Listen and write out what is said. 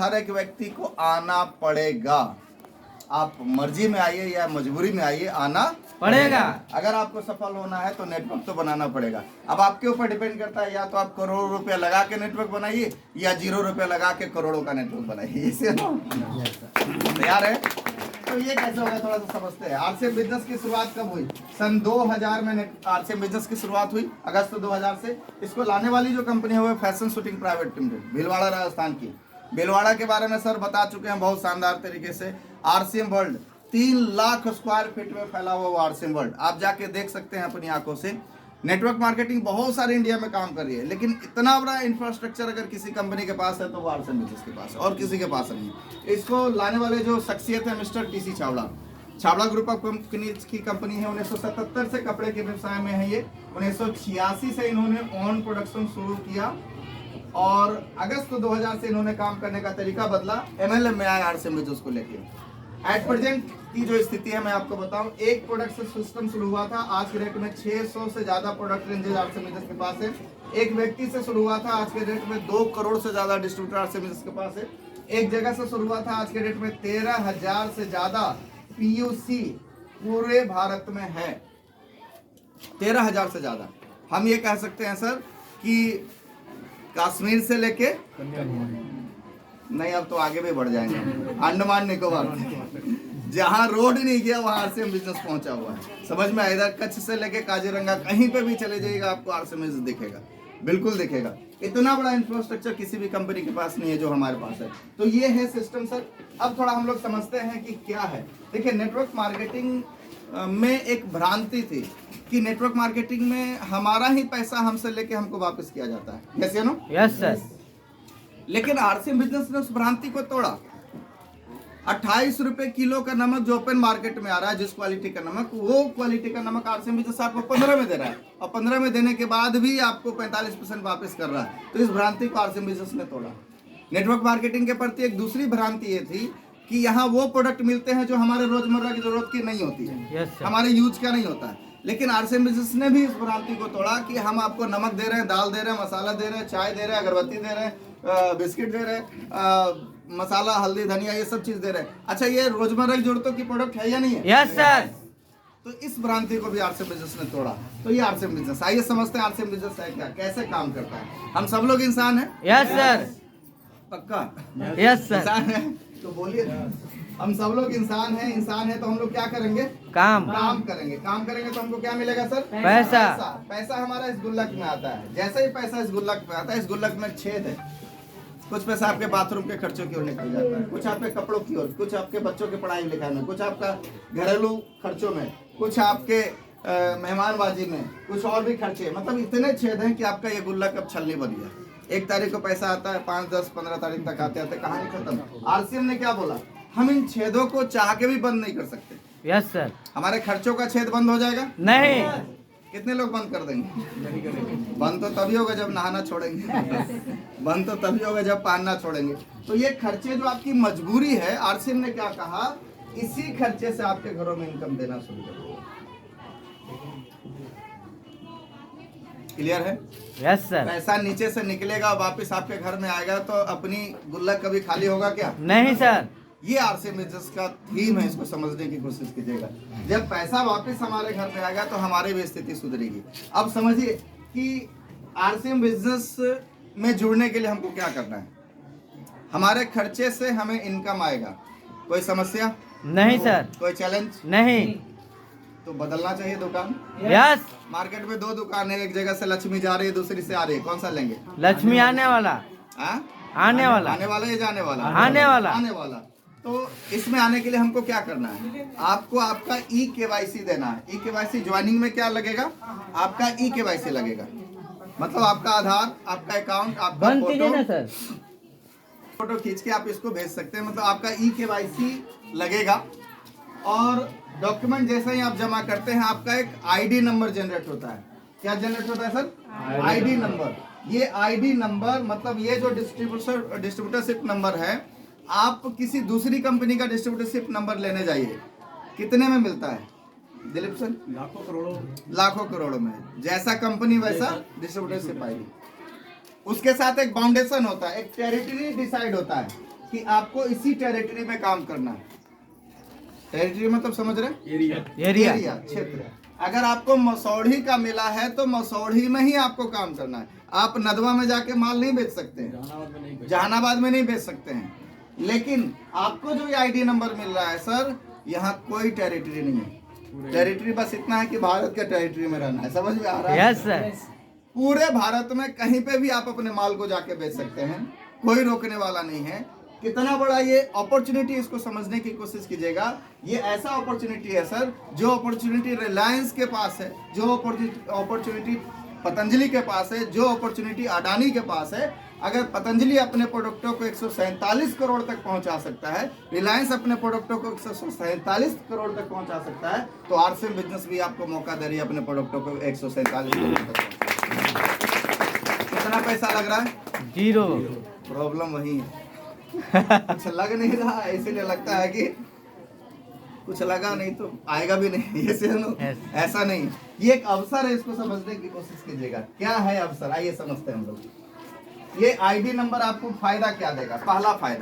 हर एक व्यक्ति को आना पड़ेगा। आप मर्जी में आइए या मजबूरी में आइए, आना पड़ेगा। अगर आपको सफल होना है तो नेटवर्क तो बनाना पड़ेगा। अब आपके ऊपर डिपेंड करता है, या तो आप करोड़ों रुपया लगा के नेटवर्क बनाइए या 0 रुपया लगा के करोड़ों का नेटवर्क बनाइए। इसे तैयार है? तो ये कैसे होगा थोड़ा सा समझते हैं। आरसीएम बिजनेस की शुरुआत कब हुई? सन 2000 में आरसीएम बिजनेस की शुरुआत हुई, अगस्त 2000 से। इसको लाने वाली जो कंपनी है वो fashion shooting private limited, Bhilwara Rajasthan की। भीलवाड़ा के बारे में सर बता चुके हैं बहुत शानदार तरीके से। RCM world 3 lakh square feet में फैला हुआ आरसीएम वर्ल्ड, आप जाके देख सकते हैं अपनी आंखों से। नेटवर्क मार्केटिंग बहुत सारे इंडिया में काम कर रही है, लेकिन इतना बड़ा इंफ्रास्ट्रक्चर अगर किसी कंपनी के पास है तो वो आरसीएम बिजनेस के पास है, और किसी के पास नहीं है। इसको लाने वाले जो शख्सियत है mister TC Chhawra, Chhawra group of companies की कंपनी है। 1977 से कपड़े के व्यवसाय में है ये। 1986 से इन्होंने ऑन प्रोडक्शन शुरू किया और अगस्त 2000 से इन्होंने काम करने का तरीका बदला, एमएलएम में आए आरसीएम बिजनेस को लेकर। एट प्रेजेंट की जो स्थिति है मैं आपको बताऊं, एक प्रोडक्ट से सिस्टम शुरू हुआ था, आज के डेट में 600 से ज्यादा प्रोडक्ट रेंजेस आरसीएम बिजनेस के पास है। एक व्यक्ति से शुरू हुआ था, आज के डेट में 2 करोड़ से ज्यादा डिस्ट्रीब्यूटर आरसीएम बिजनेस के पास है। एक जगह से शुरू हुआ था, आज के डेट में 13,000 से ज्यादा पीयूसी पूरे भारत में है। 13,000 से ज्यादा। हम ये कह सकते हैं सर कि कश्मीर से लेके नहीं, अब तो आगे भी बढ़ जाएंगे, अंडमान निकोबार, जहां रोड नहीं गया वहां आरसीएम बिजनेस पहुंचा हुआ है। समझ में आएगा? कच्छ से लेके काजीरंगा कहीं पे भी चले जाइएगा आपको आरसीएम बिजनेस दिखेगा, बिल्कुल दिखेगा। इतना बड़ा इंफ्रास्ट्रक्चर किसी भी कंपनी के पास नहीं है जो हमारे पास है। तो ये है सिस्टम सर। अब थोड़ा हम लोग समझते हैं कि क्या है। देखिए, नेटवर्क मार्केटिंग में एक भ्रांति थी कि नेटवर्क मार्केटिंग में हमारा ही पैसा हमसे लेके हमको वापस किया जाता है। यस या नो? Yes sir. लेकिन आरसीएम बिजनेस ने उस भ्रांति को तोड़ा। 28 रुपए किलो का नमक जो ओपन मार्केट में आ रहा है, जिस क्वालिटी का नमक, वो क्वालिटी का नमक आरसीएम बिजनेस आपको 15 में दे रहा है, और 15 में देने के बाद भी आपको 45% वापस कर रहा है। तो इस भ्रांति को आरसीएम बिजनेस ने तोड़ा। नेटवर्क मार्केटिंग के प्रति एक दूसरी भ्रांति ये थी कि यहाँ वो प्रोडक्ट मिलते हैं जो हमारे रोजमर्रा की जरूरत की नहीं होती है, हमारे यूज का नहीं होता है। लेकिन आरसीएम बिजनेस ने भी इस भ्रांति को तोड़ा कि हम आपको नमक दे रहे हैं, दाल दे रहे हैं, मसाला दे रहे हैं, चाय दे रहे हैं, अगरबत्ती दे रहे हैं, बिस्किट दे रहे हैं, मसाला, हल्दी, धनिया, ये सब चीज दे रहे हैं। अच्छा, ये रोजमर्रा की जरूरतों की प्रोडक्ट है या नहीं है? Yes sir. तो इस भ्रांति को भी आरसीएम बिजनेस ने तोड़ा। तो ये आरसीएम बिजनेस, आइए समझते हैं आरसीएम बिजनेस है क्या, कैसे काम करता है। हम सब लोग इंसान हैं? Yes sir. पक्का? Yes sir. इंसान है तो बोलिए, हम सब लोग इंसान हैं। इंसान है तो हम लोग क्या करेंगे? काम करेंगे। काम करेंगे तो हमको क्या मिलेगा सर? पैसा। पैसा हमारा इस गुल्लक में आता है। जैसे ही पैसा इस गुल्लक में आता है, इस गुल्लक में छेद है। कुछ पैसा आपके बाथरूम के खर्चों की ओर निकल जाता है, कुछ आपके कपड़ों की ओर, कुछ आपके बच्चों के पढ़ाई लिखाई में, कुछ आपका घरेलू खर्चों में, कुछ आपके मेहमानबाजी में, कुछ और भी खर्चे। मतलब इतने छेद हैं कि आपका ये गुल्लक अब छलनी बन गया। 1 तारीख को पैसा आता है, 5, 10, 15 तारीख तक आते आते कहानी खत्म। आरसीएम ने क्या बोला? हम इन छेदों को चाह के भी बंद नहीं कर सकते। Yes sir. हमारे खर्चों का छेद बंद हो जाएगा? नहीं। कितने लोग बंद कर देंगे? बंद तो तभी होगा जब नहाना छोड़ेंगे, बंद तो तभी होगा जब पहनना छोड़ेंगे। तो ये खर्चे जो आपकी मजबूरी है, आरसीएम ने क्या कहा, इसी खर्चे से आपके घरों में इनकम देना शुरू करो। क्लियर है? Yes sir. पैसा नीचे से निकलेगा, वापस आपके घर में आएगा, तो अपनी गुल्लक कभी खाली होगा क्या? नहीं सर। ये आरसीएम बिजनेस का थीम है, इसको समझने की कोशिश कीजिएगा। जब पैसा वापस हमारे घर में आएगा तो हमारी भी स्थिति सुधरेगी। अब समझिए कि आरसीएम बिजनेस में जुड़ने के लिए हमको क्या करना है। हमारे खर्चे से हमें इनकम आएगा। कोई समस्या? नहीं सर। कोई चैलेंज? नहीं। तो बदलना चाहिए दुकान। यस। मार्केट में 2 दुकान है, एक जगह से लक्ष्मी जा रही है, दूसरी से आ रही है, कौन सा लेंगे? लक्ष्मी आने वाला। आने वाला। आने वाला या जाने वाला? आने वाला। आने वाला। तो इसमें आने के लिए हमको क्या करना है? आपको आपका ई-केवाईसी देना है। ई-केवाईसी ज्वाइनिंग में क्या लगेगा? आपका ई-केवाईसी लगेगा। मतलब आपका आधार, आपका अकाउंट, आपका फोटो खींच के आप इसको भेज सकते हैं। मतलब आपका ई-केवाईसी लगेगा, और डॉक्यूमेंट जैसे ही आप जमा करते हैं आपका एक आईडी नंबर जनरेट होता है। क्या जनरेट होता है सर? ID number. ये आईडी नंबर मतलब ये जो डिस्ट्रीब्यूटरशिप नंबर है, आप किसी दूसरी कंपनी का डिस्ट्रीब्यूटरशिप नंबर लेने जाइए, कितने में मिलता है दिलीप सर? लाखों करोड़ों में। जैसा कंपनी वैसा डिस्ट्रीब्यूटरशिप आईडी। उसके साथ एक बाउंडेशन होता है, एक टेरिटरी डिसाइड होता है कि आपको इसी टेरिटरी में काम करना है। टेरिटरी मतलब समझ रहे? एरिया क्षेत्र। अगर आपको मसौढ़ी का मिला है तो मसौढ़ी में ही आपको काम करना है। आप नदवा में जाके माल नहीं बेच सकते हैं, जहानाबाद में नहीं बेच सकते हैं। लेकिन आपको जो आईडी नंबर मिल रहा है सर, यहाँ कोई टेरिटरी नहीं है। टेरिटरी बस इतना है कि भारत के टेरिटरी में रहना है। समझ में आ रहा है? Yes sir. पूरे भारत में कहीं पे भी आप अपने माल को जाके बेच सकते हैं, कोई रोकने वाला नहीं है। कितना बड़ा ये अपॉर्चुनिटी, इसको समझने की कोशिश कीजिएगा। ये ऐसा अपॉर्चुनिटी है सर, जो अपॉर्चुनिटी रिलायंस के पास है, जो अपॉर्चुनिटी पतंजलि के पास है, जो अपॉर्चुनिटी अडानी के पास है। अगर पतंजलि अपने प्रोडक्टों को 147 करोड़ तक पहुंचा सकता है, रिलायंस अपने प्रोडक्टों को 147 करोड़ तक पहुंचा सकता है, तो आरसीएम बिजनेस भी आपको मौका दे रही है अपने प्रोडक्टों को 147 करोड़ तक पहुंचाने। कितना पैसा लग रहा है? 0। प्रॉब्लम वही है, कुछ लग नहीं रहा है, इसीलिए लगता है कि कुछ लगा नहीं तो आएगा भी नहीं। ऐसा नहीं, ये एक अवसर है, इसको समझने की कोशिश कीजिएगा। क्या है अवसर, आइए समझते हैं हम लोग। ये आईडी नंबर आपको फायदा क्या देगा? पहला फायदा,